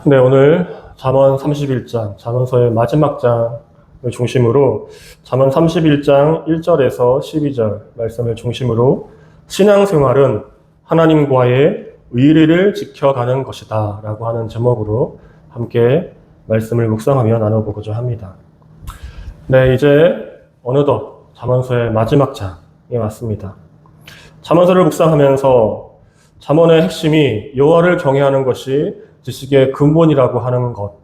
네, 오늘 잠언 31장, 잠언서의 마지막 장을 중심으로 잠언 31장 1절에서 12절 말씀을 중심으로 신앙생활은 하나님과의 의리를 지켜가는 것이다 라고 하는 제목으로 함께 말씀을 묵상하며 나눠보고자 합니다. 네, 이제 어느덧 잠언서의 마지막 장에 왔습니다. 잠언서를 묵상하면서 잠언의 핵심이 여호와를 경외하는 것이 지식의 근본이라고 하는 것,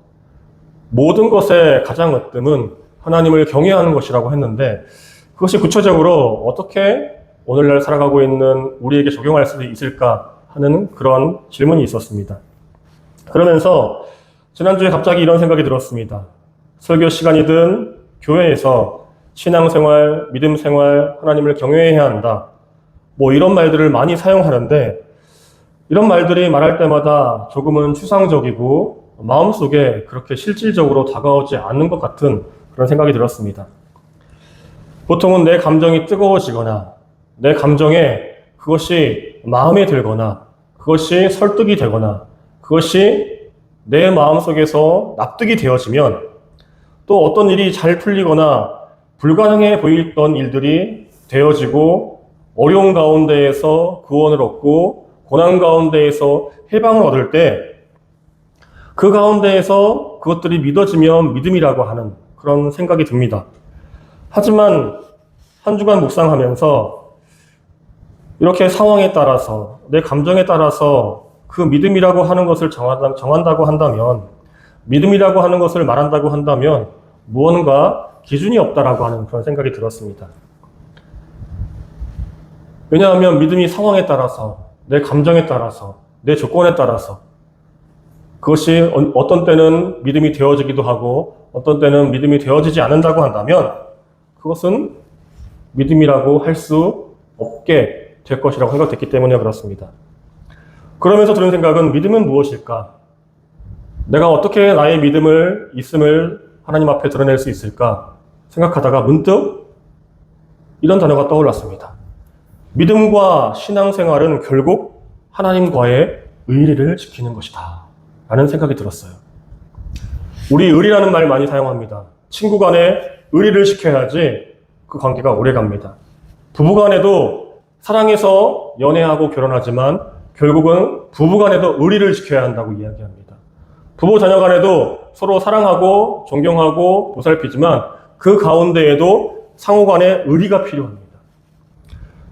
모든 것의 가장 으뜸은 하나님을 경외하는 것이라고 했는데 그것이 구체적으로 어떻게 오늘날 살아가고 있는 우리에게 적용할 수 있을까 하는 그런 질문이 있었습니다. 그러면서 지난주에 갑자기 이런 생각이 들었습니다. 설교 시간이든 교회에서 신앙생활, 믿음생활, 하나님을 경외해야 한다. 이런 말들을 많이 사용하는데 이런 말들이 말할 때마다 조금은 추상적이고 마음속에 그렇게 실질적으로 다가오지 않는 것 같은 그런 생각이 들었습니다. 보통은 내 감정이 뜨거워지거나 내 감정에 그것이 마음에 들거나 그것이 설득이 되거나 그것이 내 마음속에서 납득이 되어지면 또 어떤 일이 잘 풀리거나 불가능해 보이던 일들이 되어지고 어려운 가운데에서 구원을 얻고 고난 가운데에서 해방을 얻을 때 그 가운데에서 그것들이 믿어지면 믿음이라고 하는 그런 생각이 듭니다. 하지만 한 주간 묵상하면서 이렇게 상황에 따라서 내 감정에 따라서 그 믿음이라고 하는 것을 정한다고 한다면 믿음이라고 하는 것을 말한다고 한다면 무언가 기준이 없다라고 하는 그런 생각이 들었습니다. 왜냐하면 믿음이 상황에 따라서 내 감정에 따라서, 내 조건에 따라서 그것이 어떤 때는 믿음이 되어지기도 하고 어떤 때는 믿음이 되어지지 않는다고 한다면 그것은 믿음이라고 할 수 없게 될 것이라고 생각됐기 때문에 그렇습니다. 그러면서 드는 생각은 믿음은 무엇일까? 내가 어떻게 나의 믿음을 있음을 하나님 앞에 드러낼 수 있을까? 생각하다가 문득 이런 단어가 떠올랐습니다. 믿음과 신앙생활은 결국 하나님과의 의리를 지키는 것이다 라는 생각이 들었어요. 우리 의리라는 말 많이 사용합니다. 친구 간에 의리를 지켜야지 그 관계가 오래갑니다. 부부 간에도 사랑해서 연애하고 결혼하지만 결국은 부부 간에도 의리를 지켜야 한다고 이야기합니다. 부부 자녀 간에도 서로 사랑하고 존경하고 보살피지만 그 가운데에도 상호 간에 의리가 필요합니다.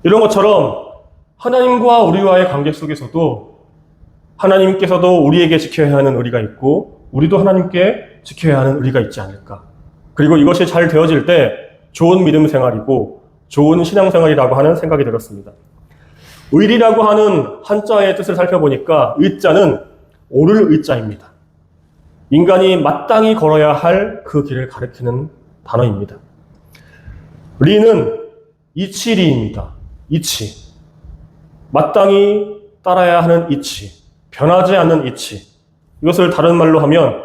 이런 것처럼 하나님과 우리와의 관계 속에서도 하나님께서도 우리에게 지켜야 하는 의리가 있고 우리도 하나님께 지켜야 하는 의리가 있지 않을까. 그리고 이것이 잘 되어질 때 좋은 믿음 생활이고 좋은 신앙 생활이라고 하는 생각이 들었습니다. 의리라고 하는 한자의 뜻을 살펴보니까 의자는 오를 의자입니다. 인간이 마땅히 걸어야 할 그 길을 가리키는 단어입니다. 리는 이치리입니다. 이치. 마땅히 따라야 하는 이치. 변하지 않는 이치. 이것을 다른 말로 하면,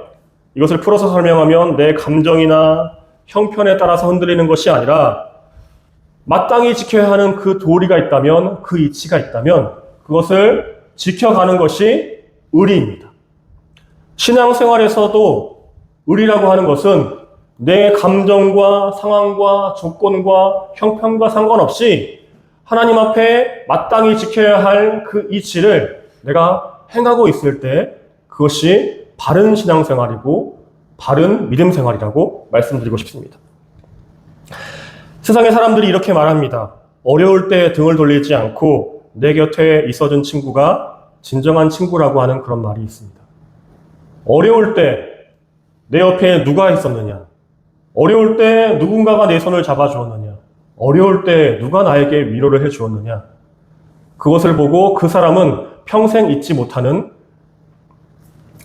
이것을 풀어서 설명하면 내 감정이나 형편에 따라서 흔들리는 것이 아니라 마땅히 지켜야 하는 그 도리가 있다면, 그 이치가 있다면 그것을 지켜가는 것이 의리입니다. 신앙생활에서도 의리라고 하는 것은 내 감정과 상황과 조건과 형편과 상관없이 하나님 앞에 마땅히 지켜야 할 그 이치를 내가 행하고 있을 때 그것이 바른 신앙생활이고 바른 믿음생활이라고 말씀드리고 싶습니다. 세상의 사람들이 이렇게 말합니다. 어려울 때 등을 돌리지 않고 내 곁에 있어준 친구가 진정한 친구라고 하는 그런 말이 있습니다. 어려울 때 내 옆에 누가 있었느냐? 어려울 때 누군가가 내 손을 잡아주었느냐? 어려울 때 누가 나에게 위로를 해주었느냐? 그것을 보고 그 사람은 평생 잊지 못하는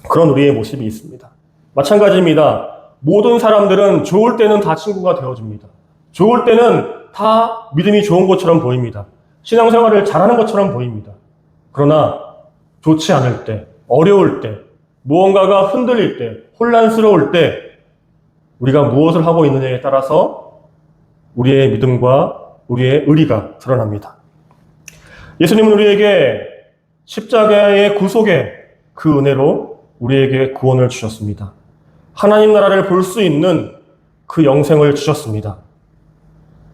그런 우리의 모습이 있습니다. 마찬가지입니다. 모든 사람들은 좋을 때는 다 친구가 되어줍니다. 좋을 때는 다 믿음이 좋은 것처럼 보입니다. 신앙생활을 잘하는 것처럼 보입니다. 그러나 좋지 않을 때, 어려울 때, 무언가가 흔들릴 때, 혼란스러울 때 우리가 무엇을 하고 있느냐에 따라서 우리의 믿음과 우리의 의리가 드러납니다. 예수님은 우리에게 십자가의 구속의 그 은혜로 우리에게 구원을 주셨습니다. 하나님 나라를 볼 수 있는 그 영생을 주셨습니다.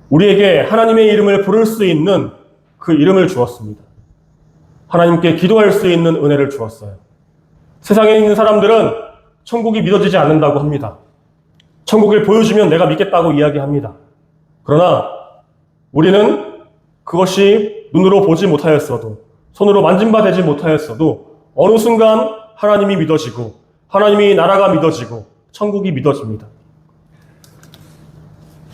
우리에게 하나님의 이름을 부를 수 있는 그 이름을 주었습니다. 하나님께 기도할 수 있는 은혜를 주었어요. 세상에 있는 사람들은 천국이 믿어지지 않는다고 합니다. 천국을 보여주면 내가 믿겠다고 이야기합니다. 그러나 우리는 그것이 눈으로 보지 못하였어도, 손으로 만진 바 되지 못하였어도 어느 순간 하나님이 믿어지고, 하나님이 나라가 믿어지고, 천국이 믿어집니다.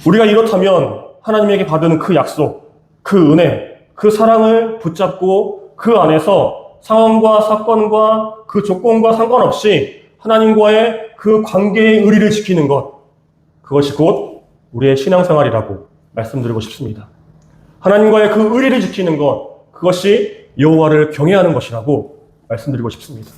우리가 이렇다면 하나님에게 받은 그 약속, 그 은혜, 그 사랑을 붙잡고 그 안에서 상황과 사건과 그 조건과 상관없이 하나님과의 그 관계의 의리를 지키는 것, 그것이 곧 우리의 신앙생활이라고 말씀드리고 싶습니다. 하나님과의 그 의리를 지키는 것, 그것이 여호와를 경외하는 것이라고 말씀드리고 싶습니다.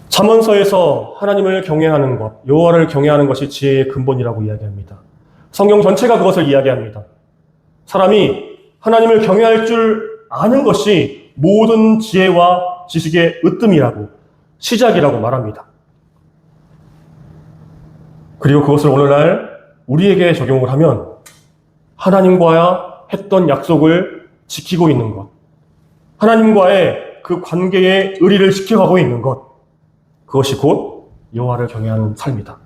잠언서에서 하나님을 경외하는 것, 여호와를 경외하는 것이 지혜의 근본이라고 이야기합니다. 성경 전체가 그것을 이야기합니다. 사람이 하나님을 경외할 줄 아는 것이 모든 지혜와 지식의 으뜸이라고, 시작이라고 말합니다. 그리고 그것을 오늘날 우리에게 적용을 하면 하나님과 했던 약속을 지키고 있는 것, 하나님과의 그 관계의 의리를 지켜가고 있는 것, 그것이 곧 여호와를 경외하는 삶이다.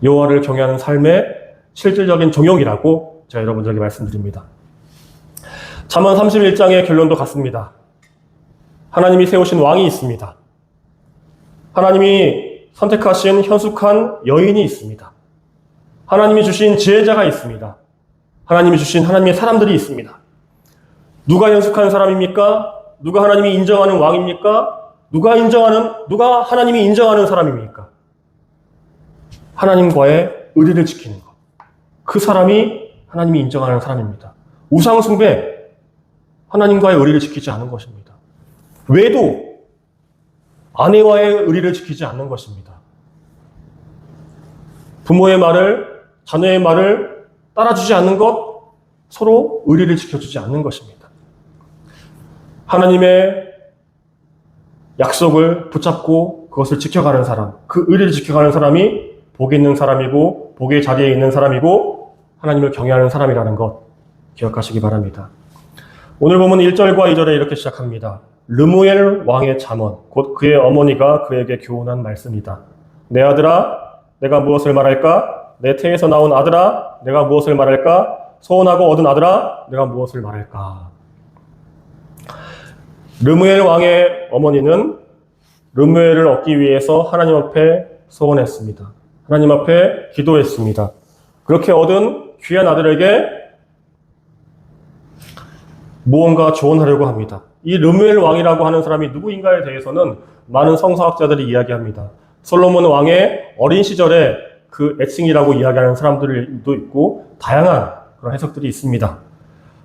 여호와를 경외하는 삶의 실질적인 종용이라고 제가 여러분들에게 말씀드립니다. 잠언 31장의 결론도 같습니다. 하나님이 세우신 왕이 있습니다. 하나님이 선택하신 현숙한 여인이 있습니다. 하나님이 주신 지혜자가 있습니다. 하나님이 주신 하나님의 사람들이 있습니다. 누가 현숙한 사람입니까? 누가 하나님이 인정하는 왕입니까? 누가 하나님이 인정하는 사람입니까? 하나님과의 의리를 지키는 것. 그 사람이 하나님이 인정하는 사람입니다. 우상숭배, 하나님과의 의리를 지키지 않은 것입니다. 외도, 아내와의 의리를 지키지 않는 것입니다. 부모의 말을, 자녀의 말을 따라주지 않는 것, 서로 의리를 지켜주지 않는 것입니다. 하나님의 약속을 붙잡고 그것을 지켜가는 사람, 그 의리를 지켜가는 사람이 복이 있는 사람이고, 복의 자리에 있는 사람이고, 하나님을 경외하는 사람이라는 것 기억하시기 바랍니다. 오늘 보면 1절과 2절에 이렇게 시작합니다. 르무엘 왕의 잠언, 곧 그의 어머니가 그에게 교훈한 말씀이다. 내 아들아, 내가 무엇을 말할까? 내 태에서 나온 아들아, 내가 무엇을 말할까? 소원하고 얻은 아들아, 내가 무엇을 말할까? 르무엘 왕의 어머니는 르무엘을 얻기 위해서 하나님 앞에 소원했습니다. 하나님 앞에 기도했습니다. 그렇게 얻은 귀한 아들에게 무언가 조언하려고 합니다. 이 르무엘 왕이라고 하는 사람이 누구인가에 대해서는 많은 성서학자들이 이야기합니다. 솔로몬 왕의 어린 시절에 그 애칭이라고 이야기하는 사람들도 있고 다양한 그런 해석들이 있습니다.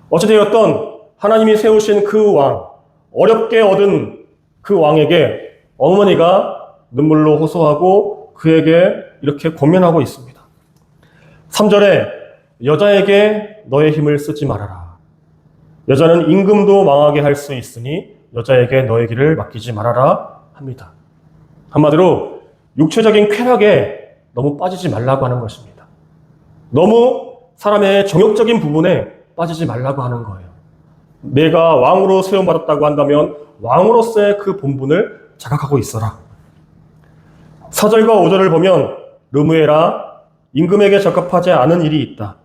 어찌되었던 하나님이 세우신 그 왕, 어렵게 얻은 그 왕에게 어머니가 눈물로 호소하고 그에게 이렇게 권면하고 있습니다. 3절에 여자에게 너의 힘을 쓰지 말아라. 여자는 임금도 망하게 할 수 있으니 여자에게 너의 길을 맡기지 말아라 합니다. 한마디로 육체적인 쾌락에 너무 빠지지 말라고 하는 것입니다. 너무 사람의 정욕적인 부분에 빠지지 말라고 하는 거예요. 내가 왕으로 세움받았다고 한다면 왕으로서의 그 본분을 자각하고 있어라. 4절과 5절을 보면 르무엘아, 임금에게 적합하지 않은 일이 있다.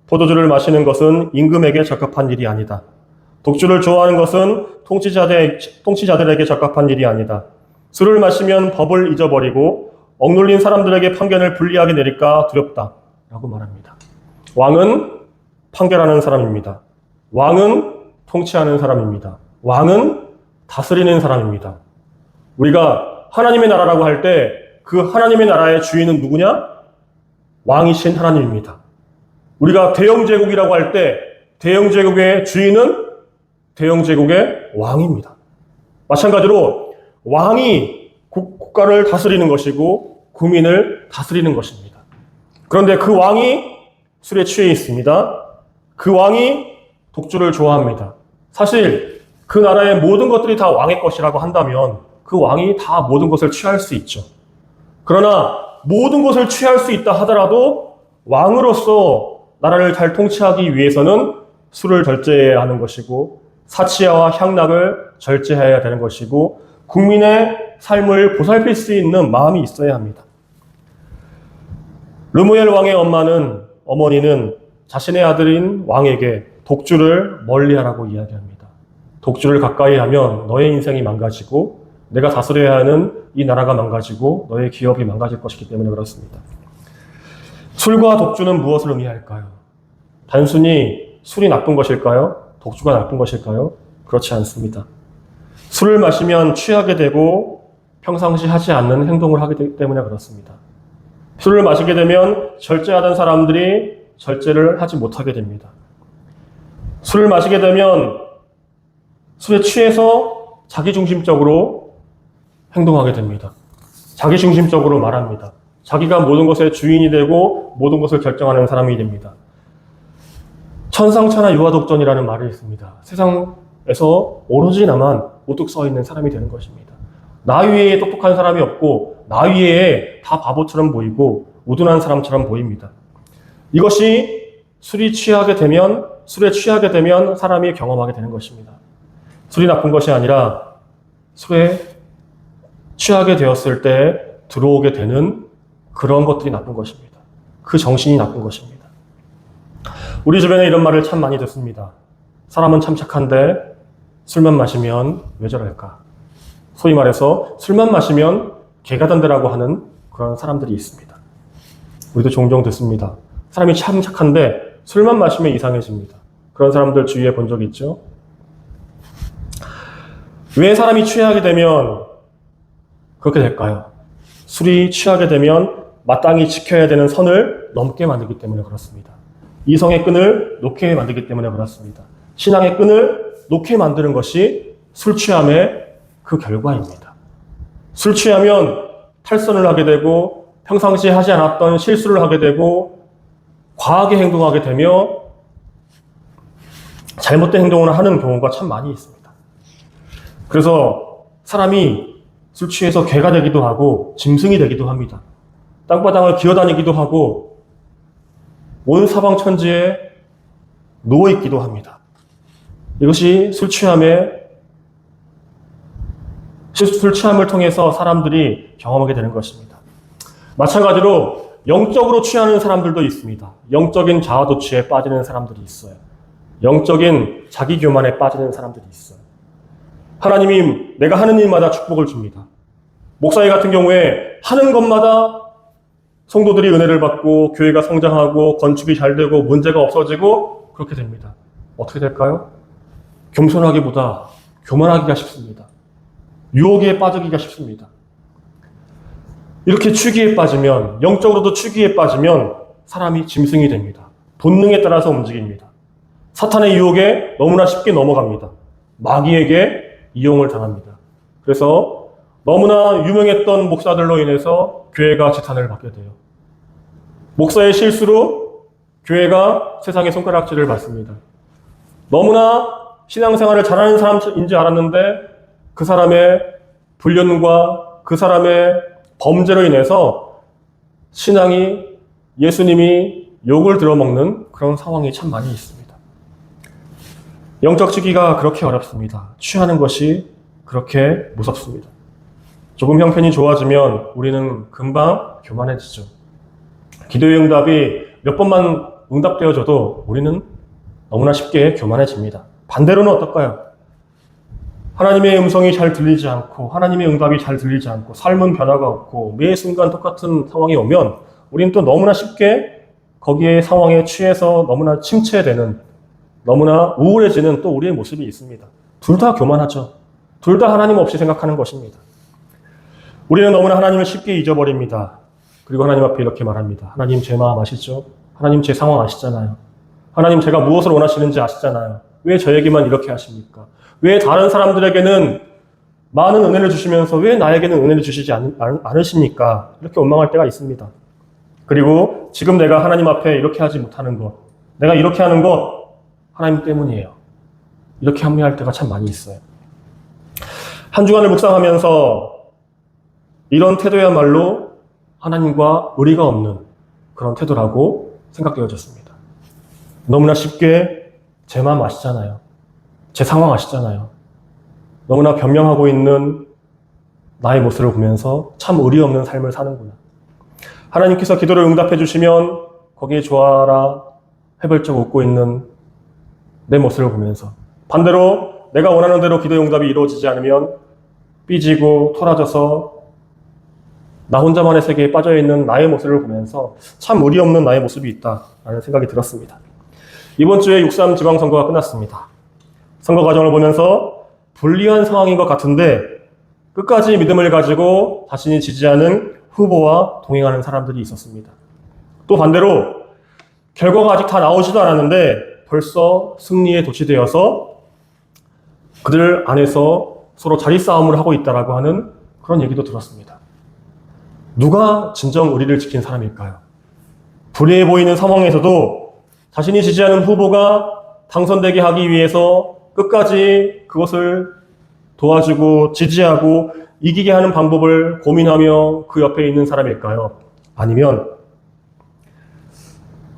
포도주를 마시는 것은 임금에게 적합한 일이 아니다. 독주를 좋아하는 것은 통치자들에게 적합한 일이 아니다. 술을 마시면 법을 잊어버리고 억눌린 사람들에게 판결을 불리하게 내릴까 두렵다. 라고 말합니다. 왕은 판결하는 사람입니다. 왕은 통치하는 사람입니다. 왕은 다스리는 사람입니다. 우리가 하나님의 나라라고 할 때 그 하나님의 나라의 주인은 누구냐? 왕이신 하나님입니다. 우리가 대영제국이라고 할 때 대영제국의 주인은 대영제국의 왕입니다. 마찬가지로 왕이 국가를 다스리는 것이고 국민을 다스리는 것입니다. 그런데 그 왕이 술에 취해 있습니다. 그 왕이 독주를 좋아합니다. 사실 그 나라의 모든 것들이 다 왕의 것이라고 한다면 그 왕이 다 모든 것을 취할 수 있죠. 그러나 모든 것을 취할 수 있다 하더라도 왕으로서 나라를 잘 통치하기 위해서는 술을 절제해야 하는 것이고 사치와 향락을 절제해야 되는 것이고 국민의 삶을 보살필 수 있는 마음이 있어야 합니다. 르무엘 왕의 어머니는 자신의 아들인 왕에게 독주를 멀리하라고 이야기합니다. 독주를 가까이 하면 너의 인생이 망가지고 내가 다스려야 하는 이 나라가 망가지고 너의 기업이 망가질 것이기 때문에 그렇습니다. 술과 독주는 무엇을 의미할까요? 단순히 술이 나쁜 것일까요? 독주가 나쁜 것일까요? 그렇지 않습니다. 술을 마시면 취하게 되고 평상시 하지 않는 행동을 하기 때문에 그렇습니다. 술을 마시게 되면 절제하던 사람들이 절제를 하지 못하게 됩니다. 술을 마시게 되면 술에 취해서 자기중심적으로 행동하게 됩니다. 자기중심적으로 말합니다. 자기가 모든 것의 주인이 되고 모든 것을 결정하는 사람이 됩니다. 천상천하 유아독전이라는 말이 있습니다. 세상에서 오로지 나만 우뚝 서 있는 사람이 되는 것입니다. 나 위에 똑똑한 사람이 없고 나 위에 다 바보처럼 보이고 우둔한 사람처럼 보입니다. 이것이 술에 취하게 되면 사람이 경험하게 되는 것입니다. 술이 나쁜 것이 아니라 술에 취하게 되었을 때 들어오게 되는 그런 것들이 나쁜 것입니다. 그 정신이 나쁜 것입니다. 우리 주변에 이런 말을 참 많이 듣습니다. 사람은 참 착한데 술만 마시면 왜 저럴까? 소위 말해서 술만 마시면 개가 된다라고 하는 그런 사람들이 있습니다. 우리도 종종 듣습니다. 사람이 참 착한데 술만 마시면 이상해집니다. 그런 사람들 주위에 본 적 있죠? 왜 사람이 취하게 되면 그렇게 될까요? 술이 취하게 되면 마땅히 지켜야 되는 선을 넘게 만들기 때문에 그렇습니다. 이성의 끈을 놓게 만들기 때문에 그렇습니다. 신앙의 끈을 놓게 만드는 것이 술 취함의 그 결과입니다. 술 취하면 탈선을 하게 되고 평상시에 하지 않았던 실수를 하게 되고 과하게 행동하게 되며 잘못된 행동을 하는 경우가 참 많이 있습니다. 그래서 사람이 술 취해서 개가 되기도 하고 짐승이 되기도 합니다. 땅바닥을 기어다니기도 하고 온 사방 천지에 누워있기도 합니다. 이것이 술 취함을 통해서 사람들이 경험하게 되는 것입니다. 마찬가지로 영적으로 취하는 사람들도 있습니다. 영적인 자아도취에 빠지는 사람들이 있어요. 영적인 자기교만에 빠지는 사람들이 있어요. 하나님이 내가 하는 일마다 축복을 줍니다. 목사님 같은 경우에 하는 것마다 성도들이 은혜를 받고 교회가 성장하고 건축이 잘 되고 문제가 없어지고 그렇게 됩니다. 어떻게 될까요? 겸손하기보다 교만하기가 쉽습니다. 유혹에 빠지기가 쉽습니다. 이렇게 취기에 빠지면, 영적으로도 취기에 빠지면 사람이 짐승이 됩니다. 본능에 따라서 움직입니다. 사탄의 유혹에 너무나 쉽게 넘어갑니다. 마귀에게 이용을 당합니다. 그래서 너무나 유명했던 목사들로 인해서 교회가 지탄을 받게 돼요. 목사의 실수로 교회가 세상의 손가락질을 받습니다. 너무나 신앙생활을 잘하는 사람인지 알았는데 그 사람의 불륜과 그 사람의 범죄로 인해서 신앙이 예수님이 욕을 들어먹는 그런 상황이 참 많이 있습니다. 영적 취기가 그렇게 어렵습니다. 취하는 것이 그렇게 무섭습니다. 조금 형편이 좋아지면 우리는 금방 교만해지죠. 기도의 응답이 몇 번만 응답되어져도 우리는 너무나 쉽게 교만해집니다. 반대로는 어떨까요? 하나님의 음성이 잘 들리지 않고 하나님의 응답이 잘 들리지 않고 삶은 변화가 없고 매 순간 똑같은 상황이 오면 우리는 또 너무나 쉽게 거기에 상황에 취해서 너무나 침체되는, 너무나 우울해지는 또 우리의 모습이 있습니다. 둘 다 교만하죠. 둘 다 하나님 없이 생각하는 것입니다. 우리는 너무나 하나님을 쉽게 잊어버립니다. 그리고 하나님 앞에 이렇게 말합니다. 하나님 제 마음 아시죠? 하나님 제 상황 아시잖아요. 하나님 제가 무엇을 원하시는지 아시잖아요. 왜 저에게만 이렇게 하십니까? 왜 다른 사람들에게는 많은 은혜를 주시면서 왜 나에게는 은혜를 주시지 않으십니까? 이렇게 원망할 때가 있습니다. 그리고 지금 내가 하나님 앞에 이렇게 하지 못하는 것, 내가 이렇게 하는 것 하나님 때문이에요. 이렇게 합리할 때가 참 많이 있어요. 한 주간을 묵상하면서 이런 태도야말로 하나님과 의리가 없는 그런 태도라고 생각되어졌습니다. 너무나 쉽게 제 마음 아시잖아요. 제 상황 아시잖아요. 너무나 변명하고 있는 나의 모습을 보면서 참 의리 없는 삶을 사는구나. 하나님께서 기도를 응답해 주시면 거기에 좋아라 해벌쩍 웃고 있는 내 모습을 보면서, 반대로 내가 원하는 대로 기도의 응답이 이루어지지 않으면 삐지고 토라져서 나 혼자만의 세계에 빠져있는 나의 모습을 보면서 참 의리 없는 나의 모습이 있다라는 생각이 들었습니다. 이번 주에 6.3 지방선거가 끝났습니다. 선거 과정을 보면서 불리한 상황인 것 같은데 끝까지 믿음을 가지고 자신이 지지하는 후보와 동행하는 사람들이 있었습니다. 또 반대로 결과가 아직 다 나오지도 않았는데 벌써 승리에 도취되어서 그들 안에서 서로 자리 싸움을 하고 있다라고 하는 그런 얘기도 들었습니다. 누가 진정 의리를 지킨 사람일까요? 불리해 보이는 상황에서도 자신이 지지하는 후보가 당선되게 하기 위해서 끝까지 그것을 도와주고 지지하고 이기게 하는 방법을 고민하며 그 옆에 있는 사람일까요? 아니면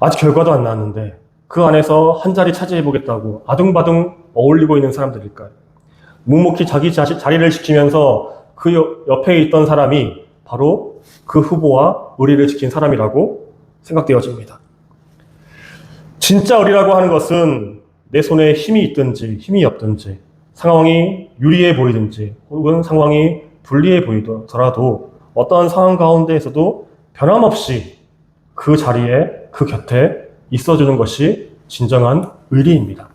아직 결과도 안 나왔는데 그 안에서 한 자리 차지해보겠다고 아둥바둥 어울리고 있는 사람들일까요? 묵묵히 자기 자리를 지키면서 그 옆에 있던 사람이 바로 그 후보와 의리를 지킨 사람이라고 생각되어집니다. 진짜 의리라고 하는 것은 내 손에 힘이 있든지 힘이 없든지, 상황이 유리해 보이든지 혹은 상황이 불리해 보이더라도 어떠한 상황 가운데에서도 변함없이 그 자리에, 그 곁에 있어주는 것이 진정한 의리입니다.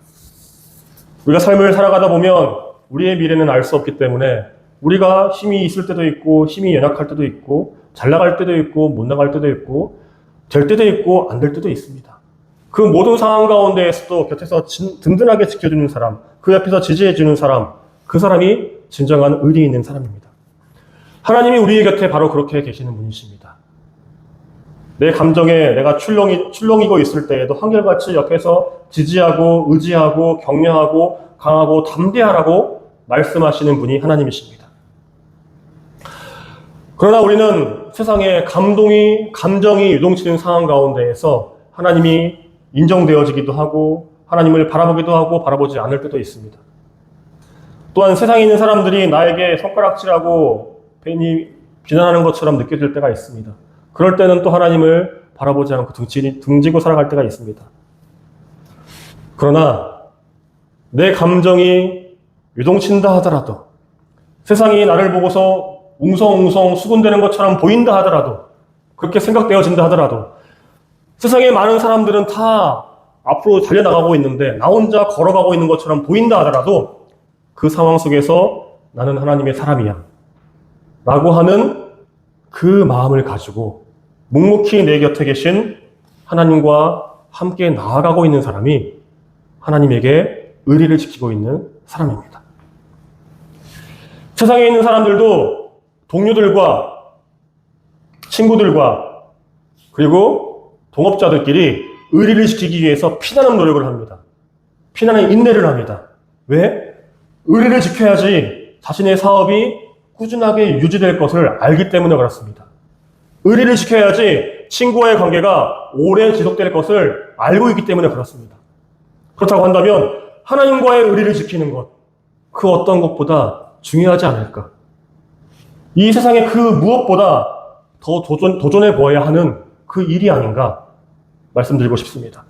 우리가 삶을 살아가다 보면 우리의 미래는 알 수 없기 때문에 우리가 힘이 있을 때도 있고 힘이 연약할 때도 있고 잘 나갈 때도 있고 못 나갈 때도 있고 될 때도 있고 안 될 때도 있습니다. 그 모든 상황 가운데에서도 곁에서 든든하게 지켜주는 사람, 그 옆에서 지지해주는 사람, 그 사람이 진정한 의리 있는 사람입니다. 하나님이 우리의 곁에 바로 그렇게 계시는 분이십니다. 내 감정에 내가 출렁이고 있을 때에도 한결같이 옆에서 지지하고 의지하고 격려하고 강하고 담대하라고 말씀하시는 분이 하나님이십니다. 그러나 우리는 세상에 감정이 유동치는 상황 가운데에서 하나님이 인정되어지기도 하고 하나님을 바라보기도 하고 바라보지 않을 때도 있습니다. 또한 세상에 있는 사람들이 나에게 손가락질하고 괜히 비난하는 것처럼 느껴질 때가 있습니다. 그럴 때는 또 하나님을 바라보지 않고 등지고 살아갈 때가 있습니다. 그러나 내 감정이 유동친다 하더라도, 세상이 나를 보고서 웅성웅성 수군대는 것처럼 보인다 하더라도, 그렇게 생각되어진다 하더라도, 세상의 많은 사람들은 다 앞으로 달려나가고 있는데 나 혼자 걸어가고 있는 것처럼 보인다 하더라도 그 상황 속에서 나는 하나님의 사람이야 라고 하는 그 마음을 가지고 묵묵히 내 곁에 계신 하나님과 함께 나아가고 있는 사람이 하나님에게 의리를 지키고 있는 사람입니다. 세상에 있는 사람들도 동료들과 친구들과 그리고 동업자들끼리 의리를 지키기 위해서 피나는 노력을 합니다. 피나는 인내를 합니다. 왜? 의리를 지켜야지 자신의 사업이 꾸준하게 유지될 것을 알기 때문에 그렇습니다. 의리를 지켜야지 친구와의 관계가 오래 지속될 것을 알고 있기 때문에 그렇습니다. 그렇다고 한다면 하나님과의 의리를 지키는 것, 그 어떤 것보다 중요하지 않을까? 이 세상에 그 무엇보다 더 도전해 보아야 하는 그 일이 아닌가 말씀드리고 싶습니다.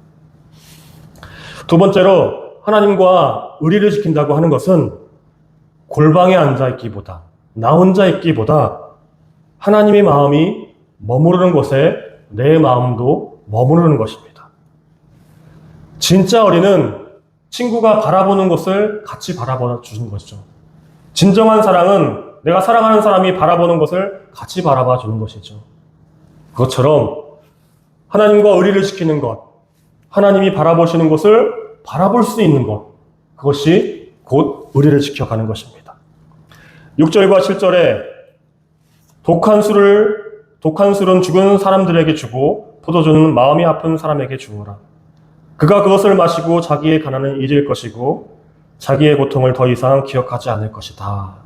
두 번째로 하나님과 의리를 지킨다고 하는 것은 골방에 앉아있기보다, 나 혼자 있기보다 하나님의 마음이 머무르는 곳에 내 마음도 머무르는 것입니다. 진짜 의리는 친구가 바라보는 것을 같이 바라봐 주는 것이죠. 진정한 사랑은 내가 사랑하는 사람이 바라보는 것을 같이 바라봐 주는 것이죠. 그것처럼 하나님과 의리를 지키는 것, 하나님이 바라보시는 것을 바라볼 수 있는 것, 그것이 곧 의리를 지켜가는 것입니다. 6절과 7절에 독한 술은 죽은 사람들에게 주고 포도주는 마음이 아픈 사람에게 주어라. 그가 그것을 마시고 자기의 가난을 잊을 것이고 자기의 고통을 더 이상 기억하지 않을 것이다.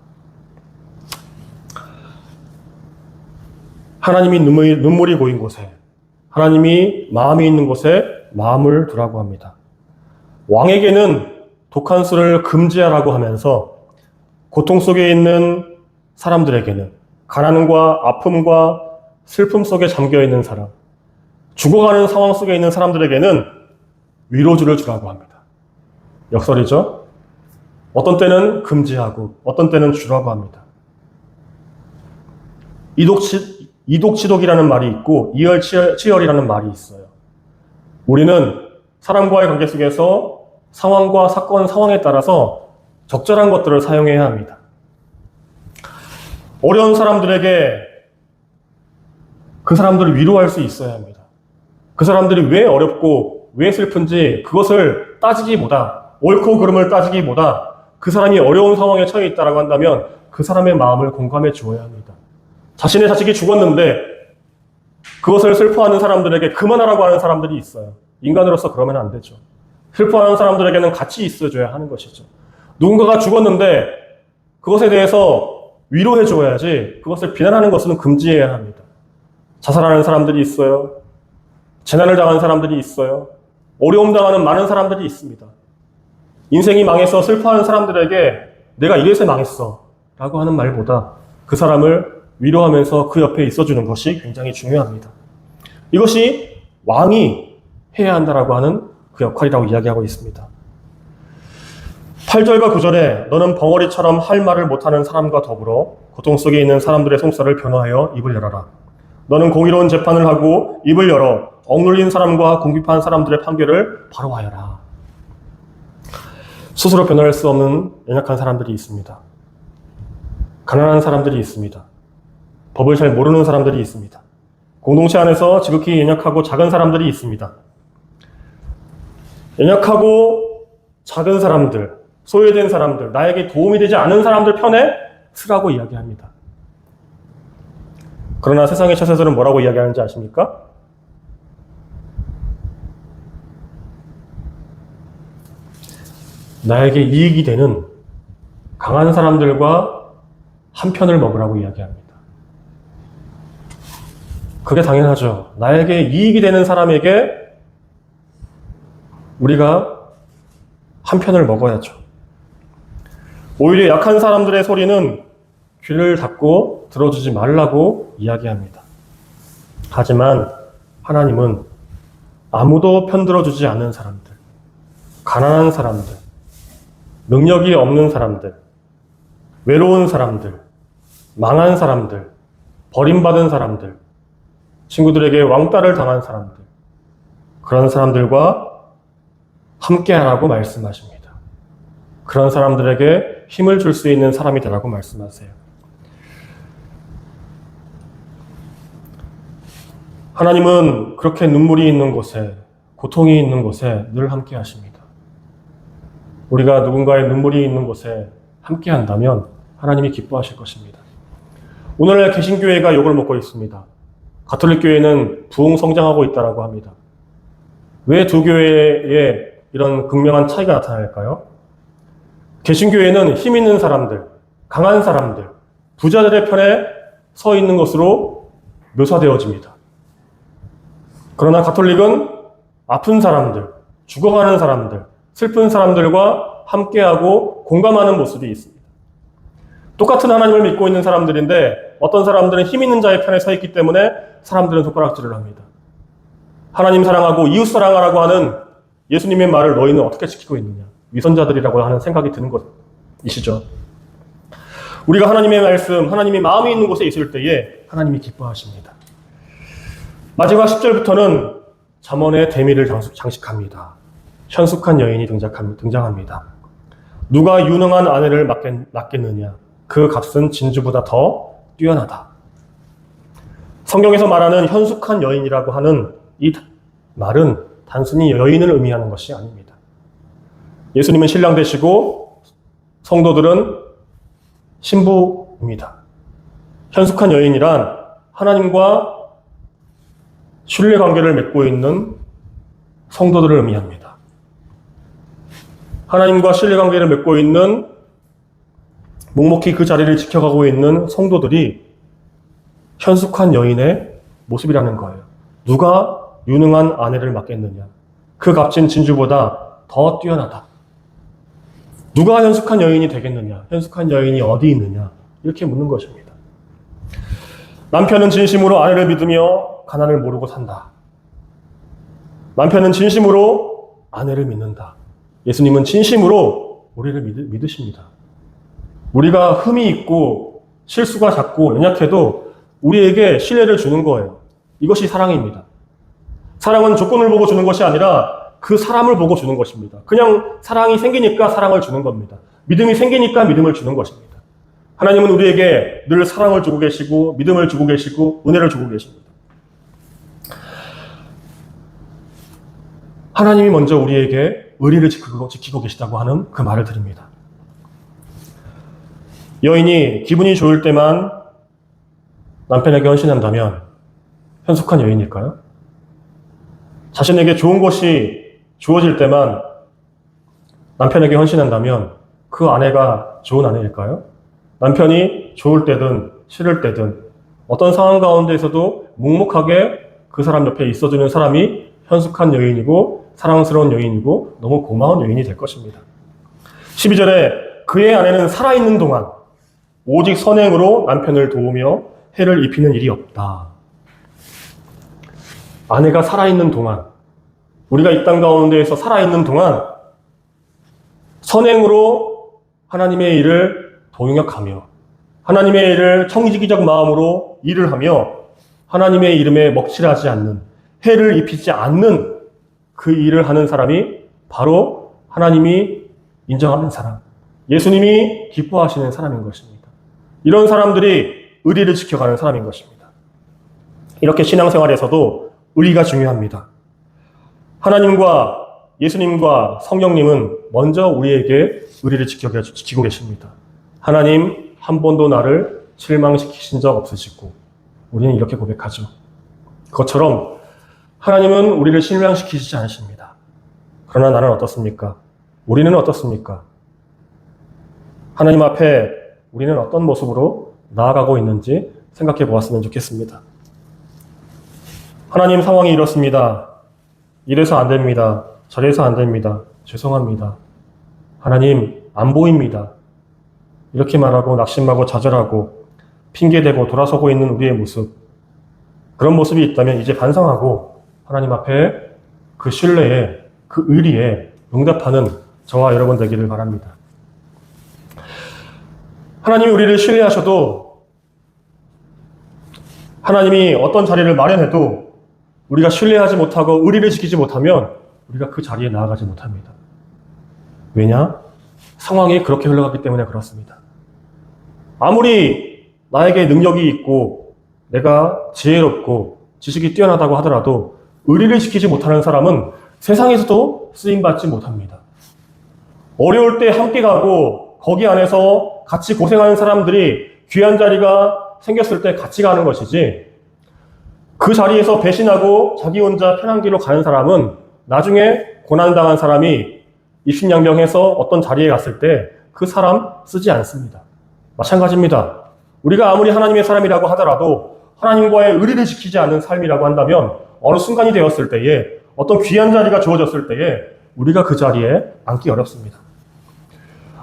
하나님이 눈물이 고인 곳에, 하나님이 마음이 있는 곳에 마음을 두라고 합니다. 왕에게는 독한 술을 금지하라고 하면서 고통 속에 있는 사람들에게는, 가난과 아픔과 슬픔 속에 잠겨있는 사람, 죽어가는 상황 속에 있는 사람들에게는 위로주를 주라고 합니다. 역설이죠. 어떤 때는 금지하고 어떤 때는 주라고 합니다. 이독치독이라는 말이 있고 이열치열이라는 말이 있어요. 우리는 사람과의 관계 속에서 상황과 사건, 상황에 따라서 적절한 것들을 사용해야 합니다. 어려운 사람들에게 그 사람들을 위로할 수 있어야 합니다. 그 사람들이 왜 어렵고 왜 슬픈지 그것을 따지기보다, 옳고 그름을 따지기보다 그 사람이 어려운 상황에 처해 있다고 한다면 그 사람의 마음을 공감해 주어야 합니다. 자신의 자식이 죽었는데 그것을 슬퍼하는 사람들에게 그만하라고 하는 사람들이 있어요. 인간으로서 그러면 안 되죠. 슬퍼하는 사람들에게는 같이 있어줘야 하는 것이죠. 누군가가 죽었는데 그것에 대해서 위로해 줘야지 그것을 비난하는 것은 금지해야 합니다. 자살하는 사람들이 있어요. 재난을 당한 사람들이 있어요. 어려움 당하는 많은 사람들이 있습니다. 인생이 망해서 슬퍼하는 사람들에게 내가 이래서 망했어 라고 하는 말보다 그 사람을 위로하면서 그 옆에 있어주는 것이 굉장히 중요합니다. 이것이 왕이 해야 한다라고 하는 그 역할이라고 이야기하고 있습니다. 8절과 9절에 너는 벙어리처럼 할 말을 못하는 사람과 더불어 고통 속에 있는 사람들의 송사를 변호하여 입을 열어라. 너는 공의로운 재판을 하고 입을 열어 억눌린 사람과 궁핍한 사람들의 판결을 바로 하여라. 스스로 변호할 수 없는 연약한 사람들이 있습니다. 가난한 사람들이 있습니다. 법을 잘 모르는 사람들이 있습니다. 공동체 안에서 지극히 연약하고 작은 사람들이 있습니다. 연약하고 작은 사람들, 소외된 사람들, 나에게 도움이 되지 않은 사람들 편에 서라고 이야기합니다. 그러나 세상의 처세서는 뭐라고 이야기하는지 아십니까? 나에게 이익이 되는 강한 사람들과 한 편을 먹으라고 이야기합니다. 그게 당연하죠. 나에게 이익이 되는 사람에게 우리가 한 편을 먹어야죠. 오히려 약한 사람들의 소리는 귀를 닫고 들어주지 말라고 이야기합니다. 하지만 하나님은 아무도 편들어주지 않는 사람들, 가난한 사람들, 능력이 없는 사람들, 외로운 사람들, 망한 사람들, 버림받은 사람들, 친구들에게 왕따를 당한 사람들, 그런 사람들과 함께하라고 말씀하십니다. 그런 사람들에게 힘을 줄 수 있는 사람이 되라고 말씀하세요. 하나님은 그렇게 눈물이 있는 곳에, 고통이 있는 곳에 늘 함께 하십니다. 우리가 누군가의 눈물이 있는 곳에 함께 한다면 하나님이 기뻐하실 것입니다. 오늘날 개신교회가 욕을 먹고 있습니다. 가톨릭 교회는 부흥 성장하고 있다고 합니다. 왜 두 교회에 이런 극명한 차이가 나타날까요? 개신교회는 힘 있는 사람들, 강한 사람들, 부자들의 편에 서 있는 것으로 묘사되어집니다. 그러나 가톨릭은 아픈 사람들, 죽어가는 사람들, 슬픈 사람들과 함께하고 공감하는 모습이 있습니다. 똑같은 하나님을 믿고 있는 사람들인데 어떤 사람들은 힘 있는 자의 편에 서 있기 때문에 사람들은 손가락질을 합니다. 하나님 사랑하고 이웃 사랑하라고 하는 예수님의 말을 너희는 어떻게 지키고 있느냐. 위선자들이라고 하는 생각이 드는 것이시죠. 우리가 하나님의 말씀, 하나님의 마음이 있는 곳에 있을 때에 하나님이 기뻐하십니다. 마지막 10절부터는 잠언의 대미를 장식합니다. 현숙한 여인이 등장합니다. 누가 유능한 아내를 낳겠느냐. 그 값은 진주보다 더 뛰어나다. 성경에서 말하는 현숙한 여인이라고 하는 이 말은 단순히 여인을 의미하는 것이 아닙니다. 예수님은 신랑 되시고 성도들은 신부입니다. 현숙한 여인이란 하나님과 신뢰관계를 맺고 있는 성도들을 의미합니다. 하나님과 신뢰관계를 맺고 있는 묵묵히 그 자리를 지켜가고 있는 성도들이 현숙한 여인의 모습이라는 거예요. 누가 유능한 아내를 맡겠느냐? 그 값진 진주보다 더 뛰어나다. 누가 현숙한 여인이 되겠느냐? 현숙한 여인이 어디 있느냐? 이렇게 묻는 것입니다. 남편은 진심으로 아내를 믿으며 가난을 모르고 산다. 남편은 진심으로 아내를 믿는다. 예수님은 진심으로 우리를 믿으십니다. 우리가 흠이 있고 실수가 작고 연약해도 우리에게 신뢰를 주는 거예요. 이것이 사랑입니다. 사랑은 조건을 보고 주는 것이 아니라 그 사람을 보고 주는 것입니다. 그냥 사랑이 생기니까 사랑을 주는 겁니다. 믿음이 생기니까 믿음을 주는 것입니다. 하나님은 우리에게 늘 사랑을 주고 계시고 믿음을 주고 계시고 은혜를 주고 계십니다. 하나님이 먼저 우리에게 의리를 지키고 계시다고 하는 그 말을 드립니다. 여인이 기분이 좋을 때만 남편에게 헌신한다면 현숙한 여인일까요? 자신에게 좋은 것이 주어질 때만 남편에게 헌신한다면 그 아내가 좋은 아내일까요? 남편이 좋을 때든 싫을 때든 어떤 상황 가운데에서도 묵묵하게 그 사람 옆에 있어주는 사람이 현숙한 여인이고 사랑스러운 여인이고 너무 고마운 여인이 될 것입니다. 12절에 그의 아내는 살아있는 동안 오직 선행으로 남편을 도우며 해를 입히는 일이 없다. 아내가 살아있는 동안, 우리가 이 땅 가운데에서 살아있는 동안 선행으로 하나님의 일을 동역하며 하나님의 일을 청지기적 마음으로 일을 하며 하나님의 이름에 먹칠하지 않는, 해를 입히지 않는 그 일을 하는 사람이 바로 하나님이 인정하는 사람, 예수님이 기뻐하시는 사람인 것입니다. 이런 사람들이 의리를 지켜가는 사람인 것입니다. 이렇게 신앙생활에서도 의리가 중요합니다. 하나님과 예수님과 성령님은 먼저 우리에게 의리를 지키고 계십니다. 하나님 한 번도 나를 실망시키신 적 없으시고 우리는 이렇게 고백하죠. 그것처럼 하나님은 우리를 실망시키지 않으십니다. 그러나 나는 어떻습니까? 우리는 어떻습니까? 하나님 앞에 우리는 어떤 모습으로 나아가고 있는지 생각해 보았으면 좋겠습니다. 하나님, 상황이 이렇습니다. 이래서 안 됩니다. 저래서 안 됩니다. 죄송합니다. 하나님, 안 보입니다. 이렇게 말하고 낙심하고 좌절하고 핑계대고 돌아서고 있는 우리의 모습, 그런 모습이 있다면 이제 반성하고 하나님 앞에 그 신뢰에, 그 의리에 응답하는 저와 여러분 되기를 바랍니다. 하나님이 우리를 신뢰하셔도, 하나님이 어떤 자리를 마련해도 우리가 신뢰하지 못하고 의리를 지키지 못하면 우리가 그 자리에 나아가지 못합니다. 왜냐? 상황이 그렇게 흘러갔기 때문에 그렇습니다. 아무리 나에게 능력이 있고 내가 지혜롭고 지식이 뛰어나다고 하더라도 의리를 지키지 못하는 사람은 세상에서도 쓰임받지 못합니다. 어려울 때 함께 가고 거기 안에서 같이 고생하는 사람들이 귀한 자리가 생겼을 때 같이 가는 것이지, 그 자리에서 배신하고 자기 혼자 편한 길로 가는 사람은 나중에 고난당한 사람이 입신양명해서 어떤 자리에 갔을 때 그 사람 쓰지 않습니다. 마찬가지입니다. 우리가 아무리 하나님의 사람이라고 하더라도 하나님과의 의리를 지키지 않는 삶이라고 한다면 어느 순간이 되었을 때에, 어떤 귀한 자리가 주어졌을 때에 우리가 그 자리에 앉기 어렵습니다.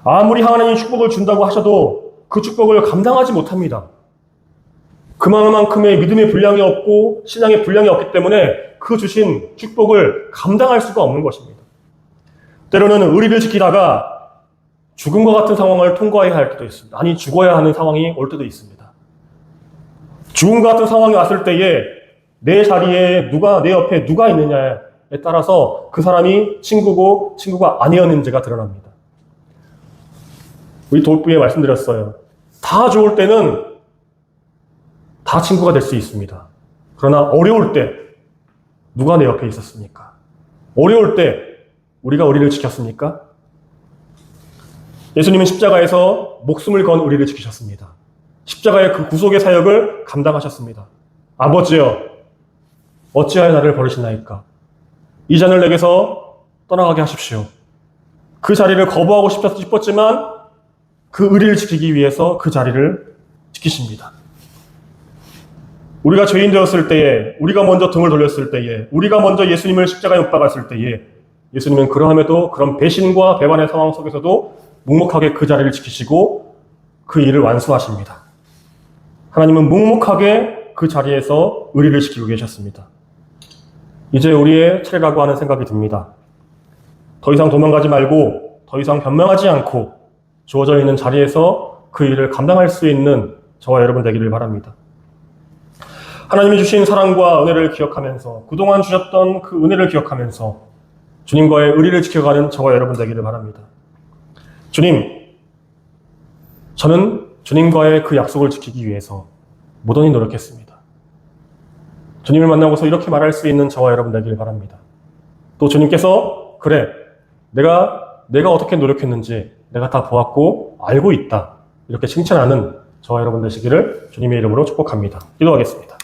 아무리 하나님이 축복을 준다고 하셔도 그 축복을 감당하지 못합니다. 그만큼의 믿음의 분량이 없고 신앙의 분량이 없기 때문에 그 주신 축복을 감당할 수가 없는 것입니다. 때로는 의리를 지키다가 죽음과 같은 상황을 통과해야 할 때도 있습니다. 아니, 죽어야 하는 상황이 올 때도 있습니다. 죽음과 같은 상황이 왔을 때에 내 자리에 내 옆에 누가 있느냐에 따라서 그 사람이 친구고 친구가 아니었는지가 드러납니다. 우리 도읍부에 말씀드렸어요. 다 좋을 때는 다 친구가 될 수 있습니다. 그러나 어려울 때 누가 내 옆에 있었습니까? 어려울 때 우리가 의리를 지켰습니까? 예수님은 십자가에서 목숨을 건 의리를 지키셨습니다. 십자가의 그 구속의 사역을 감당하셨습니다. 아버지여, 어찌하여 나를 버리시나이까? 이 잔을 내게서 떠나가게 하십시오. 그 자리를 거부하고 싶었지만 그 의리를 지키기 위해서 그 자리를 지키십니다. 우리가 죄인 되었을 때에, 우리가 먼저 등을 돌렸을 때에, 우리가 먼저 예수님을 십자가에 못 박았을 때에 예수님은 그러함에도 그런 배신과 배반의 상황 속에서도 묵묵하게 그 자리를 지키시고 그 일을 완수하십니다. 하나님은 묵묵하게 그 자리에서 의리를 지키고 계셨습니다. 이제 우리의 차례라고 하는 생각이 듭니다. 더 이상 도망가지 말고 더 이상 변명하지 않고 주어져 있는 자리에서 그 일을 감당할 수 있는 저와 여러분 되기를 바랍니다. 하나님이 주신 사랑과 은혜를 기억하면서 그동안 주셨던 그 은혜를 기억하면서 주님과의 의리를 지켜가는 저와 여러분 되기를 바랍니다. 주님, 저는 주님과의 그 약속을 지키기 위해서 무던히 노력했습니다. 주님을 만나고서 이렇게 말할 수 있는 저와 여러분 되기를 바랍니다. 또 주님께서 그래, 내가 어떻게 노력했는지 내가 다 보았고 알고 있다. 이렇게 칭찬하는 저와 여러분 되시기를 주님의 이름으로 축복합니다. 기도하겠습니다.